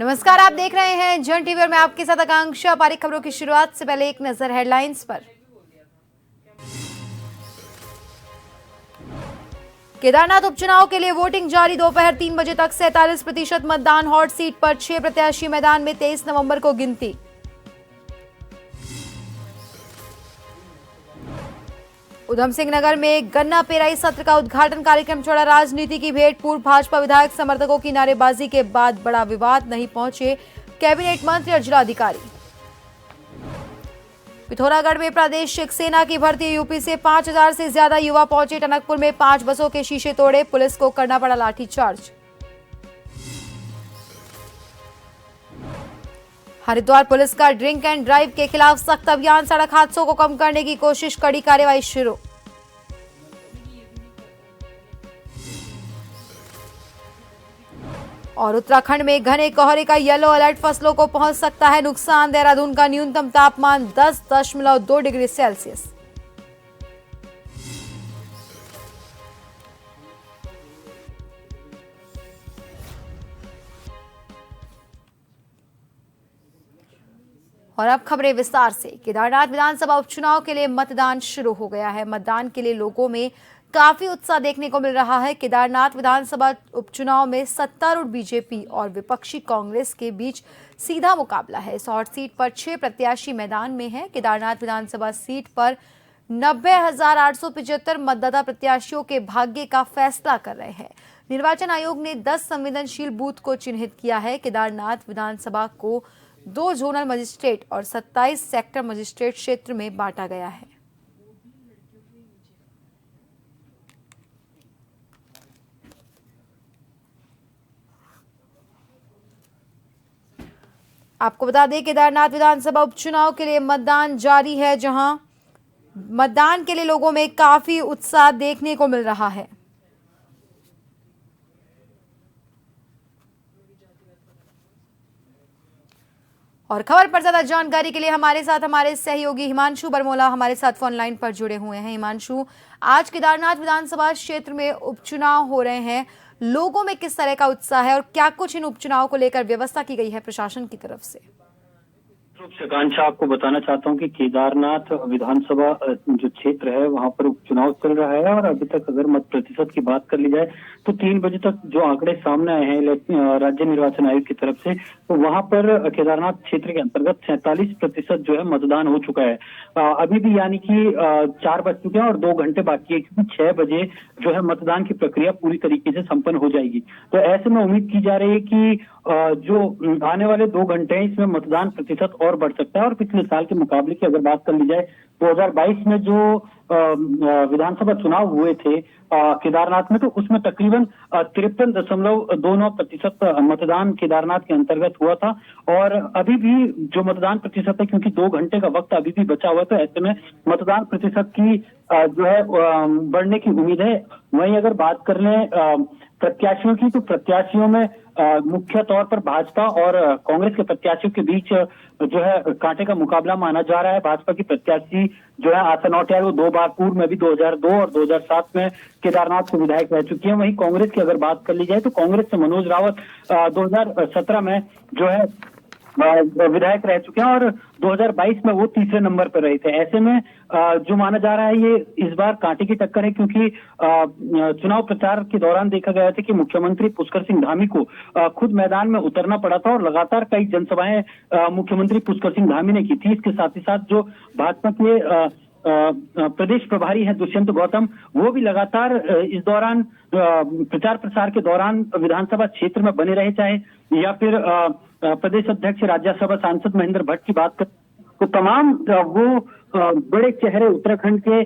नमस्कार, आप देख रहे हैं जन टीवी और मैं आपके साथ आकांक्षा। पारिक खबरों की शुरुआत से पहले एक नजर हेडलाइंस पर। केदारनाथ उपचुनाव के लिए वोटिंग जारी। दोपहर 3 बजे तक 47% मतदान। हॉट सीट पर 6 प्रत्याशी मैदान में। 23 नवंबर को गिनती। उधम सिंह नगर में गन्ना पेराई सत्र का उद्घाटन कार्यक्रम छोड़ा। राजनीति की भेंट। पूर्व भाजपा विधायक समर्थकों की नारेबाजी के बाद बड़ा विवाद। नहीं पहुंचे कैबिनेट मंत्री और जिलाधिकारी। पिथौरागढ़ में प्रादेशिक सेना की भर्ती। यूपी से 5000 से ज्यादा युवा पहुंचे। टनकपुर में 5 बसों के शीशे तोड़े। पुलिस को करना पड़ा लाठीचार्ज। हरिद्वार पुलिस का ड्रिंक एंड ड्राइव के खिलाफ सख्त अभियान। सड़क हादसों को कम करने की कोशिश। कड़ी कार्रवाई शुरू। और उत्तराखंड में घने कोहरे का येलो अलर्ट। फसलों को पहुंच सकता है नुकसान। देहरादून का न्यूनतम तापमान 10.2 डिग्री सेल्सियस। और अब खबरें विस्तार से। केदारनाथ विधानसभा उपचुनाव के लिए मतदान शुरू हो गया है। मतदान के लिए लोगों में काफी उत्साह देखने को मिल रहा है। केदारनाथ विधानसभा उपचुनाव में सत्तारूढ़ बीजेपी और विपक्षी कांग्रेस के बीच सीधा मुकाबला है। इस हॉट सीट पर 6 प्रत्याशी मैदान में हैं। केदारनाथ विधानसभा सीट पर 90,875 मतदाता प्रत्याशियों के भाग्य का फैसला कर रहे हैं। निर्वाचन आयोग ने 10 संवेदनशील बूथ को चिन्हित किया है। केदारनाथ विधानसभा को 2 जोनल मजिस्ट्रेट और 27 सेक्टर मजिस्ट्रेट क्षेत्र में बांटा गया है। आपको बता दें, केदारनाथ विधानसभा उपचुनाव के लिए मतदान जारी है, जहां मतदान के लिए लोगों में काफी उत्साह देखने को मिल रहा है। और खबर पर ज्यादा जानकारी के लिए हमारे साथ हमारे सहयोगी हिमांशु बरमोला हमारे साथ फोन लाइन पर जुड़े हुए हैं। हिमांशु, आज केदारनाथ विधानसभा क्षेत्र में उपचुनाव हो रहे हैं, लोगों में किस तरह का उत्साह है और क्या कुछ इन उपचुनाव को लेकर व्यवस्था की गई है प्रशासन की तरफ से? रूप से आकांक्षा, आपको बताना चाहता हूं कि केदारनाथ विधानसभा जो क्षेत्र है वहां पर उपचुनाव चल रहा है और अभी तक अगर मत प्रतिशत की बात कर ली जाए तो 3 बजे तक जो आंकड़े सामने आए हैं राज्य निर्वाचन आयोग की तरफ से, तो वहां पर केदारनाथ क्षेत्र के अंतर्गत 47% जो है मतदान हो चुका है। अभी भी यानी कि 4 बज चुके हैं और 2 घंटे बाकी है, क्योंकि 6 बजे जो है मतदान की प्रक्रिया पूरी तरीके से संपन्न हो जाएगी। तो ऐसे में उम्मीद की जा रही है कि जो आने वाले 2 घंटे हैं इसमें मतदान प्रतिशत और बढ़ सकता है। और पिछले साल के मुकाबले की अगर बात कर ली जाए, 2022 में जो विधानसभा चुनाव हुए थे केदारनाथ में, तो उसमें तकरीबन 53.29% मतदान केदारनाथ के अंतर्गत हुआ था। और अभी भी जो मतदान प्रतिशत है, क्योंकि 2 घंटे का वक्त अभी भी बचा हुआ है, तो ऐसे में मतदान प्रतिशत की जो है बढ़ने की उम्मीद है। वहीं अगर बात कर लें प्रत्याशियों की, तो प्रत्याशियों में मुख्य तौर पर भाजपा और कांग्रेस के प्रत्याशियों के बीच जो है कांटे का मुकाबला माना जा रहा है। भाजपा की प्रत्याशी जो है आशा नौटियाल, वो 2 बार पूर्व में भी 2002 और 2007 में केदारनाथ से विधायक रह चुकी है। वहीं कांग्रेस की अगर बात कर ली जाए तो कांग्रेस से मनोज रावत 2017 में जो है विधायक रह चुके हैं और 2022 में वो तीसरे नंबर पर रहे थे। ऐसे में जो माना जा रहा है ये इस बार कांटे की टक्कर है, क्योंकि चुनाव प्रचार के दौरान देखा गया था कि मुख्यमंत्री पुष्कर सिंह धामी को खुद मैदान में उतरना पड़ा था और लगातार कई जनसभाएं मुख्यमंत्री पुष्कर सिंह धामी ने की थी। इसके साथ ही साथ जो भाजपा के प्रदेश प्रभारी हैं दुष्यंत गौतम, वो भी लगातार इस दौरान प्रचार प्रसार के दौरान विधानसभा क्षेत्र में बने रहे, चाहे या फिर प्रदेश अध्यक्ष राज्यसभा सांसद महेंद्र भट्ट की बात कर, तो तमाम वो बड़े चेहरे उत्तराखंड के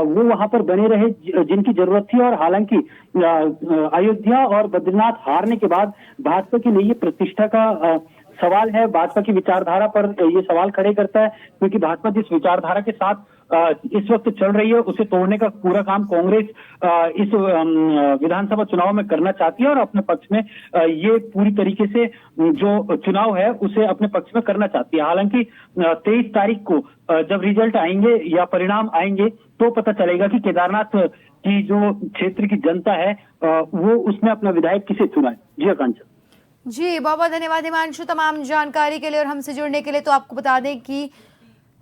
वो वहां पर बने रहे जिनकी जरूरत थी। और हालांकि अयोध्या और बद्रीनाथ हारने के बाद भाजपा के लिए ये प्रतिष्ठा का सवाल है। भाजपा की विचारधारा पर ये सवाल खड़े करता है, क्योंकि भाजपा जिस विचारधारा के साथ इस वक्त चल रही है उसे तोड़ने का पूरा काम कांग्रेस इस विधानसभा चुनाव में करना चाहती है और अपने पक्ष में ये पूरी तरीके से जो चुनाव है उसे अपने पक्ष में करना चाहती है। हालांकि 23 तारीख को जब रिजल्ट आएंगे या परिणाम आएंगे तो पता चलेगा कि केदारनाथ की जो क्षेत्र की जनता है वो उसने अपना विधायक किसे चुना है। जी आकांक्षा। जी बहुत बहुत धन्यवाद हिमांशु तमाम जानकारी के लिए और हमसे जुड़ने के लिए। तो आपको बता दें कि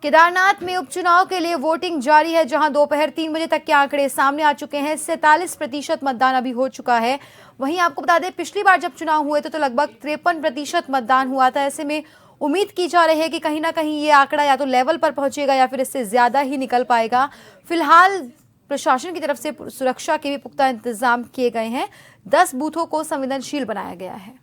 केदारनाथ में उपचुनाव के लिए वोटिंग जारी है, जहां दोपहर 3 बजे तक के आंकड़े सामने आ चुके हैं। 47% मतदान अभी हो चुका है। वहीं आपको बता दें पिछली बार जब चुनाव हुए थे तो लगभग 53% मतदान हुआ था। ऐसे में उम्मीद की जा रही है कि कहीं ना कहीं ये आंकड़ा या तो लेवल पर पहुंचेगा या फिर इससे ज्यादा ही निकल पाएगा। फिलहाल प्रशासन की तरफ से सुरक्षा के भी पुख्ता इंतजाम किए गए हैं। 10 बूथों को संवेदनशील बनाया गया है।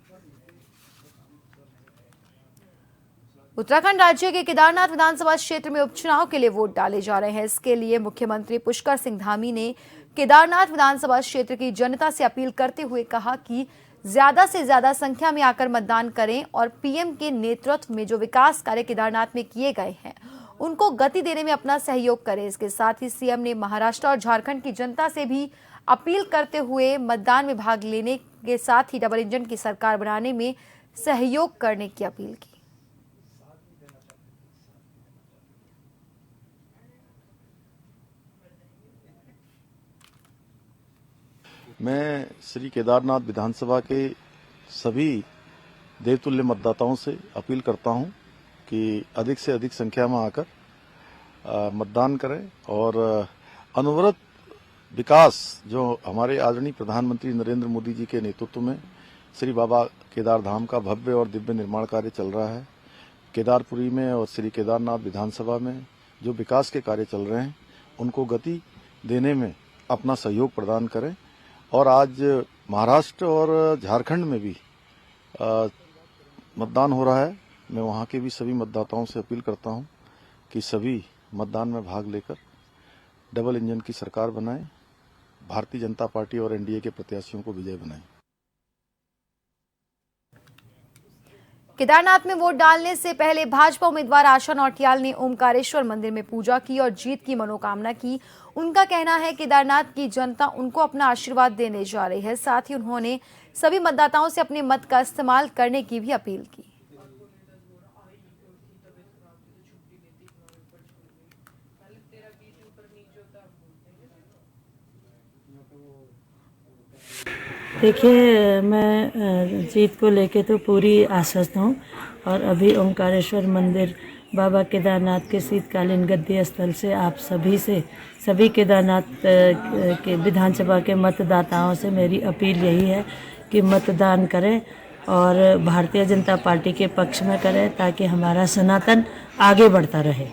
उत्तराखंड राज्य के केदारनाथ विधानसभा क्षेत्र में उपचुनाव के लिए वोट डाले जा रहे हैं। इसके लिए मुख्यमंत्री पुष्कर सिंह धामी ने केदारनाथ विधानसभा क्षेत्र की जनता से अपील करते हुए कहा कि ज्यादा से ज्यादा संख्या में आकर मतदान करें और पीएम के नेतृत्व में जो विकास कार्य केदारनाथ में किए गए हैं उनको गति देने में अपना सहयोग करें। इसके साथ ही सीएम ने महाराष्ट्र और झारखंड की जनता से भी अपील करते हुए मतदान में भाग लेने के साथ ही डबल इंजन की सरकार बनाने में सहयोग करने की अपील की। मैं श्री केदारनाथ विधानसभा के सभी देवतुल्य मतदाताओं से अपील करता हूं कि अधिक से अधिक संख्या में आकर मतदान करें और अनवरत विकास जो हमारे आदरणीय प्रधानमंत्री नरेंद्र मोदी जी के नेतृत्व में श्री बाबा केदार धाम का भव्य और दिव्य निर्माण कार्य चल रहा है। केदारपुरी में और श्री केदारनाथ विधानसभा में जो विकास के कार्य चल रहे हैं उनको गति देने में अपना सहयोग प्रदान करें। और आज महाराष्ट्र और झारखंड में भी मतदान हो रहा है। मैं वहां के भी सभी मतदाताओं से अपील करता हूं कि सभी मतदान में भाग लेकर डबल इंजन की सरकार बनाएं, भारतीय जनता पार्टी और एनडीए के प्रत्याशियों को विजय बनाएं। केदारनाथ में वोट डालने से पहले भाजपा उम्मीदवार आशा नौटियाल ने ओमकारेश्वर मंदिर में पूजा की और जीत की मनोकामना की। उनका कहना है केदारनाथ की जनता उनको अपना आशीर्वाद देने जा रही है। साथ ही उन्होंने सभी मतदाताओं से अपने मत का इस्तेमाल करने की भी अपील की। देखिए, मैं जीत को लेके तो पूरी आश्वस्त हूँ और अभी ओमकारेश्वर मंदिर बाबा केदारनाथ के शीतकालीन गद्दी स्थल से आप सभी केदारनाथ के विधानसभा के मतदाताओं से मेरी अपील यही है कि मतदान करें और भारतीय जनता पार्टी के पक्ष में करें ताकि हमारा सनातन आगे बढ़ता रहे।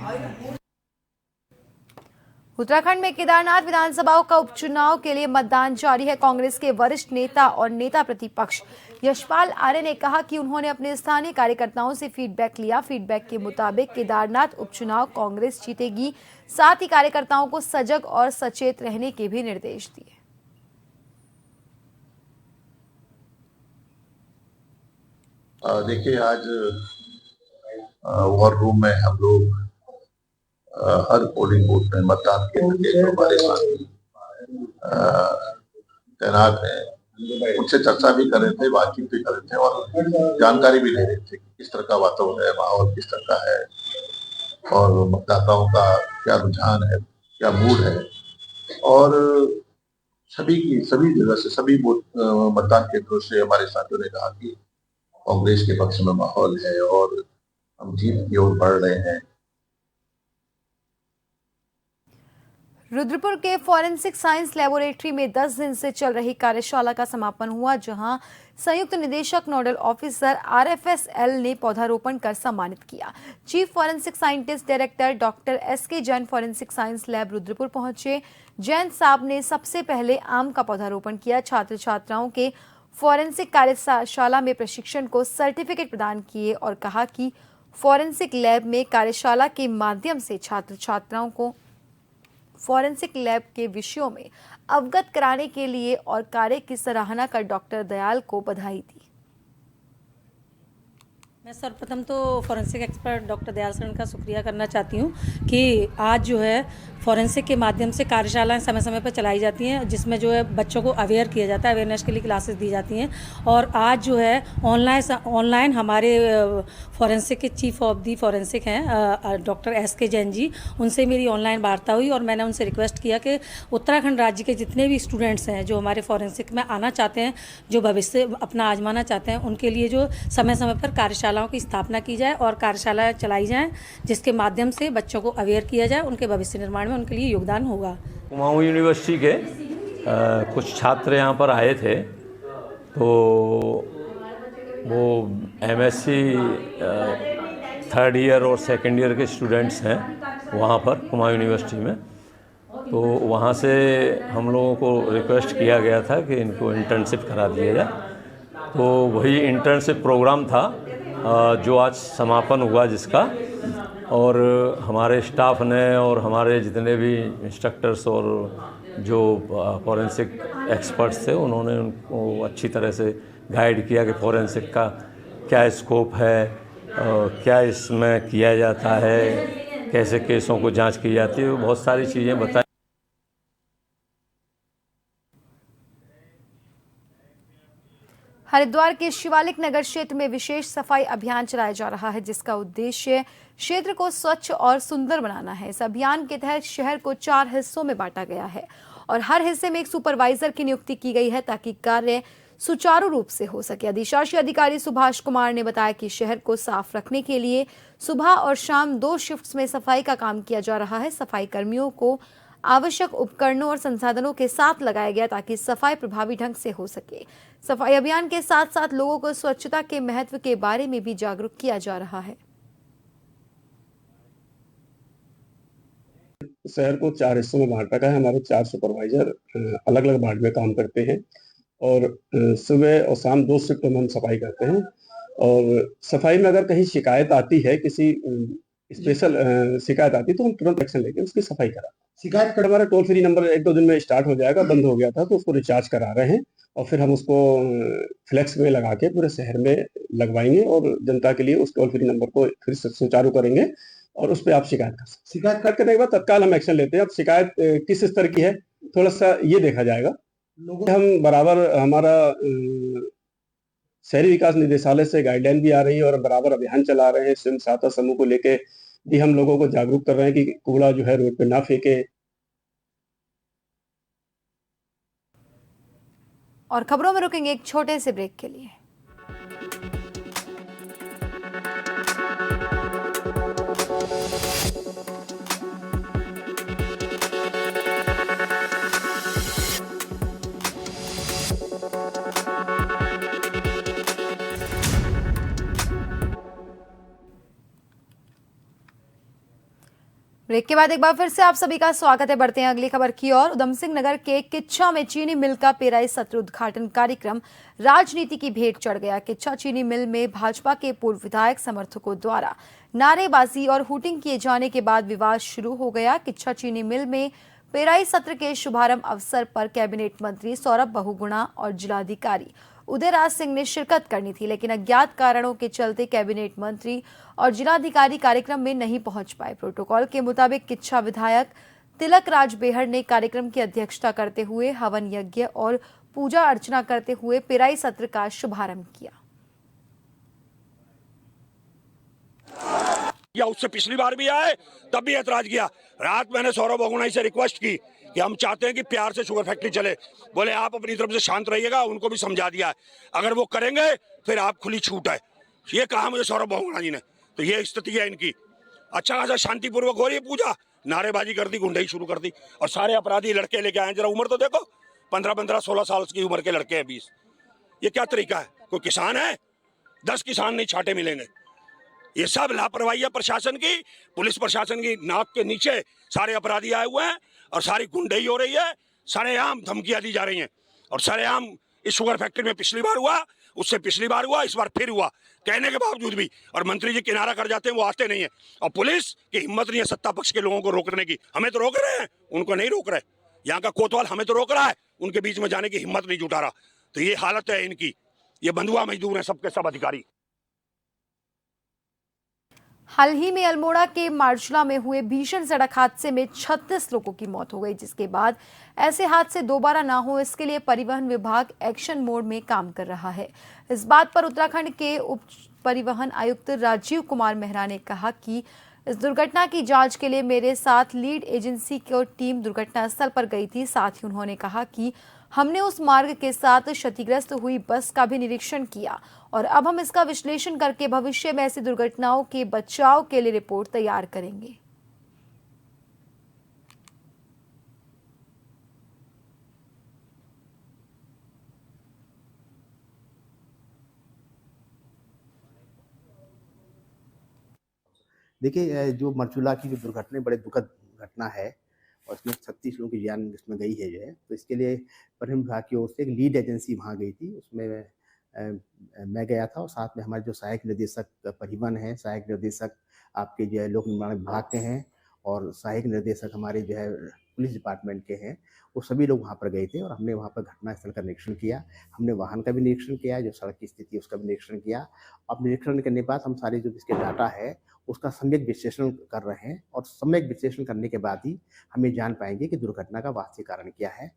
उत्तराखंड में केदारनाथ विधानसभा का उपचुनाव के लिए मतदान जारी है। कांग्रेस के वरिष्ठ नेता और नेता प्रतिपक्ष यशपाल आर्य ने कहा कि उन्होंने अपने स्थानीय कार्यकर्ताओं से फीडबैक लिया। फीडबैक के मुताबिक केदारनाथ उपचुनाव कांग्रेस जीतेगी। साथ ही कार्यकर्ताओं को सजग और सचेत रहने के भी निर्देश दिए। देखिए, आज वॉर रूम में हम लोग हर पोलिंग बूथ में मतदान केंद्र के जो हमारे साथी तैनात हैं उनसे चर्चा भी कर रहे थे, बातचीत भी कर रहे थे और जानकारी भी ले रहे थे कि किस तरह का वातावरण है, माहौल किस तरह का है और मतदाताओं का क्या रुझान है, क्या मूड है। और सभी जगह से सभी मतदान केंद्रों से हमारे साथियों ने कहा कि कांग्रेस के पक्ष में माहौल है और हम जीत की ओर बढ़ रहे हैं। रुद्रपुर के फॉरेंसिक साइंस लेबोरेटरी में 10 दिन से चल रही कार्यशाला का समापन हुआ, जहां संयुक्त निदेशक नोडल ऑफिसर आरएफएसएल ने पौधारोपण कर सम्मानित किया। Chief forensic scientist director doctor S K Jain forensic science lab Rudrapur पहुंचे। जैन साहब ने सबसे पहले आम का पौधारोपण किया। छात्र छात्राओं के फॉरेंसिक कार्यशाला में प्रशिक्षण को सर्टिफिकेट प्रदान किए और कहा कि फॉरेंसिक लैब में कार्यशाला के माध्यम से छात्र छात्राओं को फॉरेंसिक लैब के विषयों में अवगत कराने के लिए और कार्य की सराहना कर डॉक्टर दयाल को बधाई दी। मैं सर्वप्रथम तो फॉरेंसिक एक्सपर्ट डॉक्टर दयाल शरण का शुक्रिया करना चाहती हूँ कि आज जो है फॉरेंसिक के माध्यम से कार्यशालाएं समय समय पर चलाई जाती हैं, जिसमें जो है बच्चों को अवेयर किया जाता है, अवेयरनेस के लिए क्लासेस दी जाती हैं। और आज जो है ऑनलाइन हमारे फॉरेंसिक के चीफ ऑफ दी फॉरेंसिक हैं डॉक्टर SK जैन जी, उनसे मेरी ऑनलाइन वार्ता हुई और मैंने उनसे रिक्वेस्ट किया कि उत्तराखंड राज्य के जितने भी स्टूडेंट्स हैं जो हमारे फॉरेंसिक में आना चाहते हैं, जो भविष्य अपना आजमाना चाहते हैं, उनके लिए जो समय समय पर कार्यशालाओं की स्थापना की जाए और कार्यशालाएं चलाई जाएं, जिसके माध्यम से बच्चों को अवेयर किया जाए, उनके भविष्य निर्माण में उनके लिए योगदान होगा। कुमाऊं यूनिवर्सिटी के कुछ छात्र यहाँ पर आए थे, तो वो MSc थर्ड ईयर और सेकेंड ईयर के स्टूडेंट्स हैं वहाँ पर कुमाऊं यूनिवर्सिटी में। तो वहाँ से हम लोगों को रिक्वेस्ट किया गया था कि इनको इंटर्नशिप करा दिया जाए। तो वही इंटर्नशिप प्रोग्राम था जो आज समापन हुआ जिसका, और हमारे स्टाफ ने और हमारे जितने भी इंस्ट्रक्टर्स और जो फॉरेंसिक एक्सपर्ट्स थे, उन्होंने उनको अच्छी तरह से गाइड किया कि फॉरेंसिक का क्या स्कोप है, क्या इसमें किया जाता है, कैसे केसों को जांच की जाती है, बहुत सारी चीज़ें बताई। हरिद्वार के शिवालिक नगर क्षेत्र में विशेष सफाई अभियान चलाया जा रहा है, जिसका उद्देश्य क्षेत्र को स्वच्छ और सुंदर बनाना है। इस अभियान के तहत शहर को 4 हिस्सों में बांटा गया है और हर हिस्से में एक सुपरवाइजर की नियुक्ति की गई है ताकि कार्य सुचारू रूप से हो सके। अधिशासी अधिकारी सुभाष कुमार ने बताया कि शहर को साफ रखने के लिए सुबह और शाम 2 शिफ्ट्स में सफाई का काम किया जा रहा है। सफाई कर्मियों को आवश्यक उपकरणों और संसाधनों के साथ लगाया गया ताकि सफाई प्रभावी ढंग से हो सके। सफाई अभियान के साथ साथ लोगों को स्वच्छता के महत्व के बारे में भी जागरूक किया जा रहा है। शहर को 4 हिस्सों में बांटा गया है। हमारे 4 सुपरवाइजर अलग अलग वार्ड में काम करते हैं और सुबह और शाम 2 शिफ्ट में हम सफाई करते हैं। और सफाई में अगर कहीं शिकायत आती है, किसी स्पेशल शिकायत आती है, तो हम तुरंत एक्शन लेके उसकी सफाई करा। शिकायत कर हमारा टोल फ्री नंबर 1-2 दिन में स्टार्ट हो जाएगा, बंद हो गया था तो उसको रिचार्ज करा रहे हैं और फिर हम उसको फ्लेक्स में लगा के पूरे शहर में लगवाएंगे और जनता के लिए उस टोल फ्री नंबर को फिर से सुचारू करेंगे और उस पर आप शिकायत कर सकते। शिकायत करने के बाद तत्काल हम एक्शन लेते हैं। अब शिकायत किस स्तर की है थोड़ा सा ये देखा जाएगा। हम बराबर हमारा शहरी विकास निदेशालय से गाइडलाइन भी आ रही है और बराबर अभियान चला रहे हैं। स्वयं सहायता समूह को लेके भी हम लोगों को जागरूक कर रहे हैं कि कूड़ा जो है रोड पे ना फेंके। और खबरों में रुकेंगे एक छोटे से ब्रेक के लिए। ब्रेक के बाद एक बार फिर से आप सभी का स्वागत है। बढ़ते हैं अगली खबर की ओर। उधम सिंह नगर के किच्छा में चीनी मिल का पेराई सत्र उद्घाटन कार्यक्रम राजनीति की भेंट चढ़ गया। किच्छा चीनी मिल में भाजपा के पूर्व विधायक समर्थकों द्वारा नारेबाजी और हुटिंग किए जाने के बाद विवाद शुरू हो गया। किच्छा चीनी मिल में पेराई सत्र के शुभारंभ अवसर पर कैबिनेट मंत्री सौरभ बहुगुणा और जिलाधिकारी उदयराज सिंह ने शिरकत करनी थी, लेकिन अज्ञात कारणों के चलते कैबिनेट मंत्री और जिलाधिकारी कार्यक्रम में नहीं पहुंच पाए। प्रोटोकॉल के मुताबिक किच्छा विधायक तिलक राज बेहड़ ने कार्यक्रम की अध्यक्षता करते हुए हवन यज्ञ और पूजा अर्चना करते हुए पेराई सत्र का शुभारंभ किया। उससे पिछली बार भी आए तब भी ऐतराज किया। रात मैंने सौरभ बहुगुणा से रिक्वेस्ट की कि हम चाहते हैं कि प्यार से शुगर फैक्ट्री चले। बोले आप अपनी तरफ से शांत रहिएगा, उनको भी समझा दिया है, अगर वो करेंगे फिर आप खुली छूट है। ये कहा मुझे सौरभ बहुगुणा जी ने। तो ये स्थिति है इनकी। अच्छा खासा शांतिपूर्वक हो रही है पूजा, नारेबाजी कर दी, गुंडाई शुरू कर दी और सारे अपराधी लड़के लेके आए। जरा उम्र तो देखो, 15-15, 16 साल की उम्र के लड़के हैं 20। ये क्या तरीका है? कोई किसान है? 10 किसान नहीं छाटे मिलेंगे। ये सब लापरवाही है प्रशासन की, पुलिस प्रशासन की नाक के नीचे सारे अपराधी आए हुए हैं और सारी गुंडाई हो रही है। सरेआम धमकियां दी जा रही हैं और सरेआम इस शुगर फैक्ट्री में पिछली बार हुआ, उससे पिछली बार हुआ, इस बार फिर हुआ, कहने के बावजूद भी। और मंत्री जी किनारा कर जाते हैं, वो आते नहीं है। और पुलिस की हिम्मत नहीं है सत्ता पक्ष के लोगों को रोकने की। हमें तो रोक रहे हैं, उनको नहीं रोक रहे। यहाँ का कोतवाल हमें तो रोक रहा है, उनके बीच में जाने की हिम्मत नहीं जुटा रहा। तो ये हालत है इनकी। ये बंधुआ मजदूर हैं सबके सब अधिकारी। हाल ही में अल्मोड़ा के मार्जुला में हुए भीषण सड़क हादसे में 36 लोगों की मौत हो गई, जिसके बाद ऐसे हादसे दोबारा ना हो इसके लिए परिवहन विभाग एक्शन मोड में काम कर रहा है। इस बात पर उत्तराखंड के उप परिवहन आयुक्त राजीव कुमार मेहरा ने कहा कि इस दुर्घटना की जांच के लिए मेरे साथ लीड एजेंसी की टीम दुर्घटना स्थल पर गई थी। साथ ही उन्होंने कहा कि हमने उस मार्ग के साथ क्षतिग्रस्त हुई बस का भी निरीक्षण किया और अब हम इसका विश्लेषण करके भविष्य में ऐसी दुर्घटनाओं के बचाव के लिए रिपोर्ट तैयार करेंगे। देखिए, जो मरचूला की जो दुर्घटना बड़े दुखद घटना है और इसमें 36 लोगों की जान इसमें गई है जो है, तो इसके लिए परिवहन विभाग की ओर से एक लीड एजेंसी वहाँ गई थी। उसमें मैं गया था और साथ में हमारे जो सहायक निर्देशक परिवहन हैं, सहायक निर्देशक आपके जो है लोक निर्माण विभाग के हैं और सहायक निर्देशक हमारे जो है पुलिस डिपार्टमेंट के हैं, वो सभी लोग वहाँ पर गए थे और हमने वहाँ पर घटनास्थल का निरीक्षण किया। हमने वाहन का भी निरीक्षण किया, जो सड़क की स्थिति है उसका भी निरीक्षण किया। अब निरीक्षण करने के बाद हम सारे जो इसके डाटा है उसका सम्यक विश्लेषण कर रहे हैं और सम्यक विश्लेषण करने के बाद ही हम ये जान पाएंगे कि दुर्घटना का वास्तविक कारण क्या है।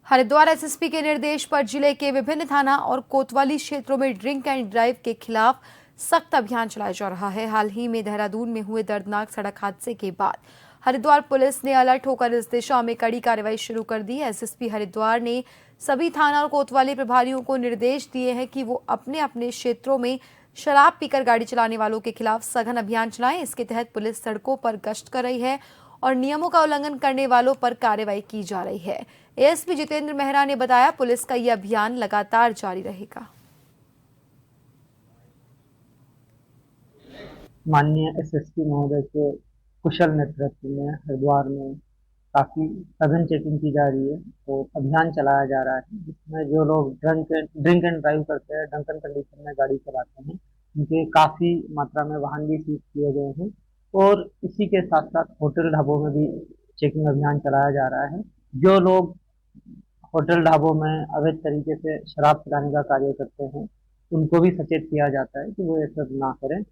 हरिद्वार एसएसपी के निर्देश पर जिले के विभिन्न थाना और कोतवाली क्षेत्रों में ड्रिंक एंड ड्राइव के खिलाफ सख्त अभियान चलाया जा रहा है। हाल ही में देहरादून में हुए दर्दनाक सड़क हादसे के बाद हरिद्वार पुलिस ने अलर्ट होकर इस दिशा में कड़ी कार्रवाई शुरू कर दी। एसएसपी हरिद्वार ने सभी थाना और कोतवाली प्रभारियों को निर्देश दिए हैं कि वो अपने अपने क्षेत्रों में शराब पीकर गाड़ी चलाने वालों के खिलाफ सघन अभियान चलाएं। इसके तहत पुलिस सड़कों पर गश्त कर रही है और नियमों का उल्लंघन करने वालों पर कार्रवाई की जा रही है। एएसपी जितेंद्र मेहरा ने बताया, पुलिस का यह अभियान लगातार जारी रहेगा। माननीय एसएसपी महोदय के कुशल नेतृत्व में हरिद्वार में काफी सघन चेकिंग की जा रही है और अभियान चलाया जा रहा है, जिसमें जो लोग ड्रिंक एंड ड्राइव करते हैं, ड्रंकन कंडीशन में गाड़ी चलाते हैं, उनके काफी मात्रा में वाहन भी सीज किए गए हैं और इसी के साथ साथ होटल ढाबों में भी चेकिंग अभियान चलाया जा रहा है। जो लोग होटल ढाबों में अवैध तरीके से शराब पिलाने का कार्य करते हैं, उनको भी सचेत किया जाता है कि वो ये सब ना करें।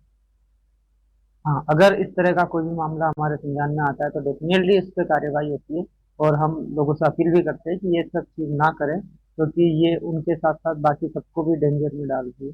हाँ, अगर इस तरह का कोई भी मामला हमारे संज्ञान में आता है तो डेफिनेटली इस पर कार्रवाई होती है और हम लोगों से अपील भी करते हैं कि ये सब चीज़ ना करें, क्योंकि ये उनके साथ साथ बाकी सबको भी डेंजर में डालती है।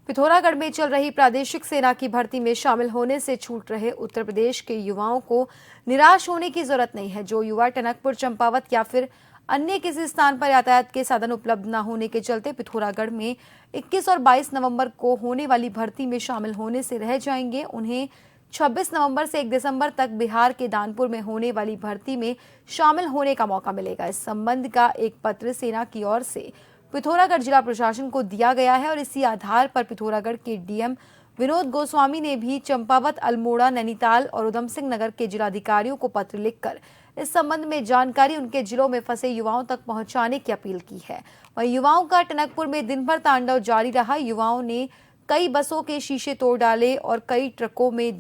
पिथौरागढ़ में चल रही प्रादेशिक सेना की भर्ती में शामिल होने से छूट रहे उत्तर प्रदेश के युवाओं को निराश होने की जरूरत नहीं है। जो युवा टनकपुर, चंपावत या फिर अन्य किसी स्थान पर यातायात के साधन उपलब्ध न होने के चलते पिथौरागढ़ में 21 और 22 नवंबर को होने वाली भर्ती में शामिल होने से रह जाएंगे, उन्हें 26 नवंबर से 1 दिसंबर तक बिहार के दानपुर में होने वाली भर्ती में शामिल होने का मौका मिलेगा। इस संबंध का एक पत्र सेना की ओर से पिथौरागढ़ जिला प्रशासन को दिया गया है और इसी आधार पर पिथौरागढ़ के डीएम विनोद गोस्वामी ने भी चंपावत, अल्मोड़ा, नैनीताल और उधम सिंह नगर के जिलाधिकारियों को पत्र लिखकर इस संबंध में जानकारी उनके जिलों में फंसे युवाओं तक पहुंचाने की अपील की है। वहीं युवाओं का टनकपुर में दिन भर तांडव जारी रहा। युवाओं ने कई बसों के शीशे तोड़ डाले और कई ट्रकों में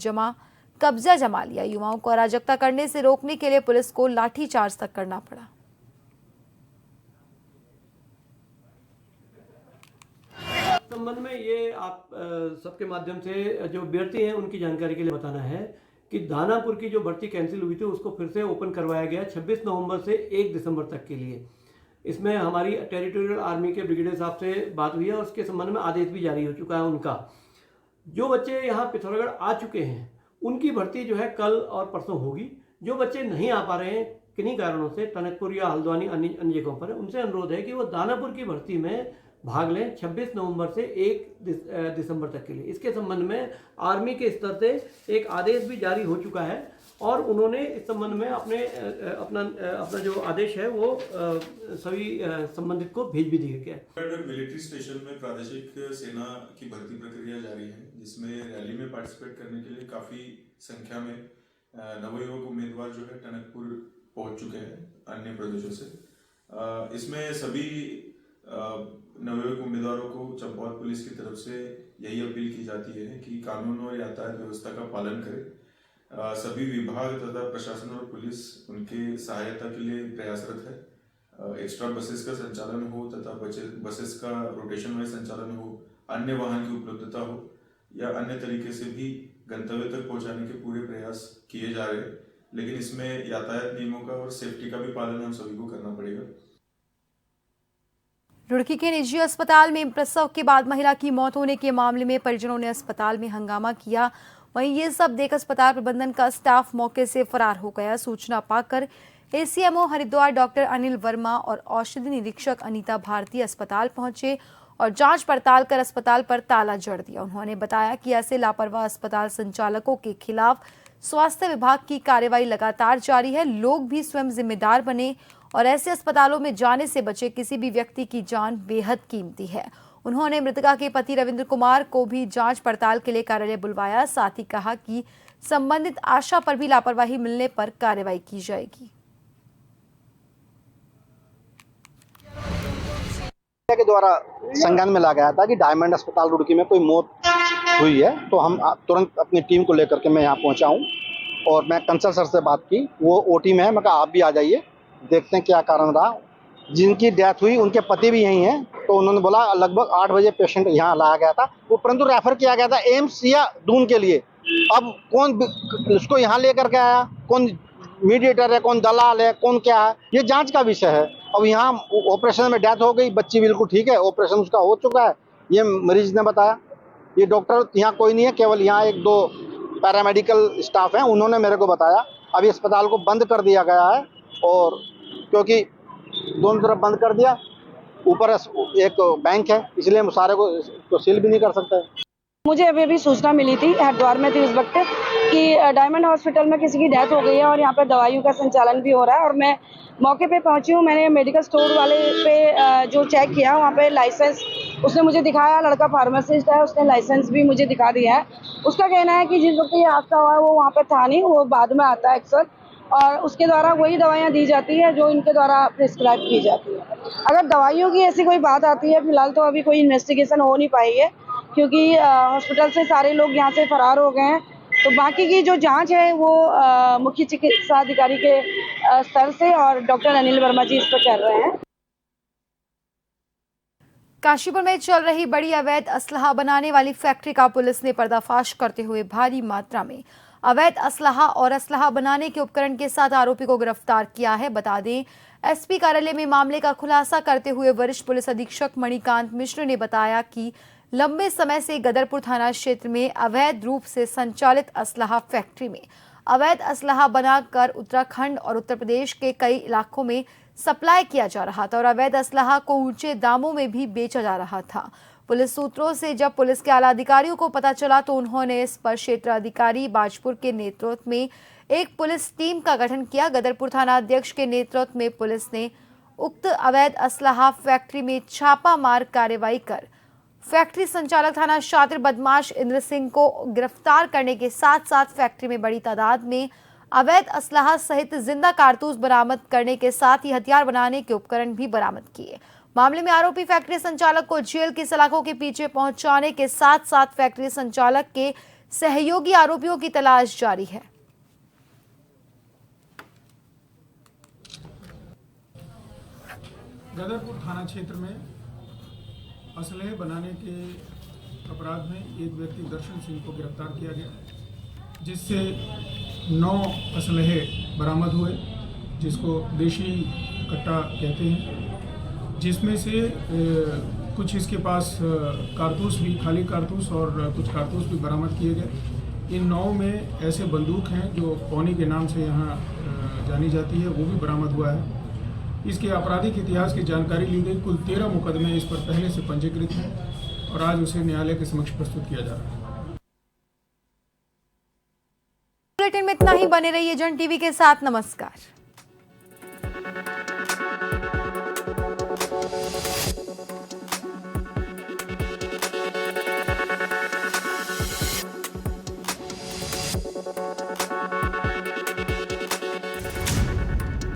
कब्जा जमा लिया। युवाओं को अराजकता करने से रोकने के लिए पुलिस को लाठीचार्ज तक करना पड़ा। संबंध में ये आप सबके माध्यम से जो अभ्यर्थी हैं उनकी जानकारी के लिए बताना है कि दानापुर की जो भर्ती कैंसिल हुई थी उसको फिर से ओपन करवाया गया 26 नवंबर से 1 दिसंबर तक के लिए। इसमें हमारी टेरिटोरियल आर्मी के ब्रिगेडियर साहब से बात हुई है और उसके संबंध में आदेश भी जारी हो चुका है उनका। जो बच्चे यहाँ पिथौरागढ़ आ चुके हैं उनकी भर्ती जो है कल और परसों होगी। जो बच्चे नहीं आ पा रहे हैं किन्हीं कारणों से, टनकपुर या हल्द्वानी अन्य जगहों पर, उनसे अनुरोध है कि वो दानापुर की भर्ती में भाग लें 26 नवंबर से 1 दिसंबर तक के लिए। इसके संबंध में आर्मी के स्तर से एक आदेश भी जारी हो चुका है और उन्होंने इस संबंध में अपना जो आदेश है वो सभी संबंधित को भेज भी दिया गया है। मिलिट्री स्टेशन में प्रादेशिक सेना की भर्ती प्रक्रिया जारी है, जिसमें रैली में पार्टिसिपेट करने के लिए काफ़ी संख्या में नवयुवक उम्मीदवार जो है टनकपुर पहुंच चुके हैं अन्य प्रदेशों से। इसमें सभी नवयुवक उम्मीदवारों को चंपावत पुलिस की तरफ से यही अपील की जाती है कि कानून और यातायात व्यवस्था का पालन करें। सभी विभाग तथा प्रशासन और पुलिस उनके सहायता के लिए प्रयासरत है। एक्स्ट्रा बसेस का संचालन हो तथा बसेस का रोटेशन वाइज संचालन हो, अन्य वाहन की उपलब्धता हो या अन्य तरीके से भी गंतव्य तक पहुंचाने के पूरे प्रयास किए जा रहे हैं। लेकिन इसमें यातायात नियमों का और सेफ्टी का भी पालन हम सभी को करना पड़ेगा। रुड़की के निजी अस्पताल में प्रसव के बाद महिला की मौत होने के मामले में परिजनों ने अस्पताल में हंगामा किया। वहीं ये सब देख अस्पताल प्रबंधन का स्टाफ मौके से फरार हो गया। सूचना पाकर एसीएमओ हरिद्वार डॉक्टर अनिल वर्मा और औषधि निरीक्षक अनीता भारती अस्पताल पहुंचे और जांच पड़ताल कर अस्पताल पर ताला जड़ दिया। उन्होंने बताया कि ऐसे लापरवाह अस्पताल संचालकों के खिलाफ स्वास्थ्य विभाग की कार्रवाई लगातार जारी है। लोग भी स्वयं जिम्मेदार बने और ऐसे अस्पतालों में जाने से बचे। किसी भी व्यक्ति की जान बेहद कीमती है। उन्होंने मृतका के पति रविंद्र कुमार को भी जांच पड़ताल के लिए कार्यालय बुलवाया। साथ ही कहा कि संबंधित आशा पर भी लापरवाही मिलने पर कार्रवाई की जाएगी। के द्वारा संज्ञान में ला गया था कि डायमंड अस्पताल रुड़की में कोई मौत हुई है, तो हम तुरंत अपनी टीम को लेकर के मैं यहाँ पहुँचा हूँ और मैं कंसल्ट सर से बात की। वो ओटी में है, मैं कहा आप भी आ जाइए, देखते हैं क्या कारण रहा। जिनकी डेथ हुई उनके पति भी यहीं हैं, तो उन्होंने बोला लगभग 8 बजे पेशेंट यहाँ लाया गया था, वो परंतु रेफर किया गया था एम्स या दून के लिए। अब कौन उसको यहाँ लेकर के आया, कौन मीडिएटर है, कौन दलाल है, कौन क्या है, ये जांच का विषय है। अब यहाँ ऑपरेशन में डेथ हो गई, बच्ची बिल्कुल ठीक है, ऑपरेशन उसका हो चुका है, ये मरीज ने बताया। ये डॉक्टर यहाँ कोई नहीं है, केवल यहाँ 1-2 पैरामेडिकल स्टाफ हैं, उन्होंने मेरे को बताया। अभी अस्पताल को बंद कर दिया गया है और क्योंकि दोनों तरफ बंद कर दिया, ऊपर एक बैंक है, इसलिए हम सारे को सील भी नहीं कर सकते। मुझे अभी सूचना मिली थी, हरिद्वार में थी उस वक्त, कि डायमंड हॉस्पिटल में किसी की डेथ हो गई है और यहाँ पे दवाइयों का संचालन भी हो रहा है। और मैं मौके पे पहुंची हूँ। मैंने मेडिकल स्टोर वाले पे जो चेक किया, वहाँ पे लाइसेंस उसने मुझे दिखाया, लड़का फार्मासिस्ट है, उसने लाइसेंस भी मुझे दिखा दिया है। उसका कहना है कि जिस वक्त ये हादसा हुआ है वो वहाँ पे था नहीं, वो बाद में आता है अक्सर, और उसके द्वारा वही दवाइयाँ दी जाती है जो इनके द्वारा प्रिस्क्राइब की जाती है। अगर दवाइयों की ऐसी कोई बात आती है, फिलहाल तो अभी कोई इन्वेस्टिगेशन हो नहीं पाई है क्योंकि हॉस्पिटल से सारे लोग यहाँ से फरार हो गए हैं। तो बाकी की जो जांच है वो मुख्य चिकित्सा अधिकारी के स्तर से और डॉक्टर अनिल वर्मा जी इस पर कर रहे हैं। काशीपुर में चल रही बड़ी अवैध असलहा बनाने वाली फैक्ट्री का पुलिस ने पर्दाफाश करते हुए भारी मात्रा में अवैध असलहा और असलहा बनाने के उपकरण के साथ आरोपी को गिरफ्तार किया है। बता दें, एसपी कार्यालय में मामले का खुलासा करते हुए वरिष्ठ पुलिस अधीक्षक मणिकांत मिश्र ने बताया कि लंबे समय से गदरपुर थाना क्षेत्र में अवैध रूप से संचालित असलहा फैक्ट्री में अवैध असलहा बनाकर उत्तराखंड और उत्तर प्रदेश के कई इलाकों में सप्लाई किया जा रहा था और अवैध असलहा को ऊंचे दामों में भी बेचा जा रहा था। पुलिस सूत्रों से जब पुलिस के आला अधिकारियों को पता चला तो उन्होंने इस पर क्षेत्र अधिकारी बाजपुर के नेतृत्व में एक पुलिस टीम का गठन किया। गदरपुर थाना अध्यक्ष के नेतृत्व में पुलिस ने उक्त अवैध असलहा फैक्ट्री में छापा मार कार्रवाई कर फैक्ट्री संचालक थाना शातिर बदमाश इंद्र सिंह को गिरफ्तार करने के साथ साथ फैक्ट्री में बड़ी तादाद में अवैध असलहा सहित जिंदा कारतूस बरामद करने के साथ ही हथियार बनाने के उपकरण भी बरामद किए। मामले में आरोपी फैक्ट्री संचालक को जेल की सलाखों के पीछे पहुंचाने के साथ साथ फैक्ट्री संचालक के सहयोगी आरोपियों की तलाश जारी है। गदरपुर थाना क्षेत्र में असलहे बनाने के अपराध में एक व्यक्ति दर्शन सिंह को गिरफ्तार किया गया, जिससे 9 असलहे बरामद हुए, जिसको देशी कट्टा कहते हैं, जिसमें से कुछ इसके पास कारतूस भी, खाली कारतूस और कुछ कारतूस भी बरामद किए गए। इन 9 में ऐसे बंदूक हैं जो पौनी के नाम से यहाँ जानी जाती है, वो भी बरामद हुआ है। इसके आपराधिक इतिहास की जानकारी ली गई। कुल 13 मुकदमे इस पर पहले से पंजीकृत हैं और आज उसे न्यायालय के समक्ष प्रस्तुत किया जा रहा है। बुलेटिन में इतना ही। बने रहिए जन टीवी के साथ। नमस्कार।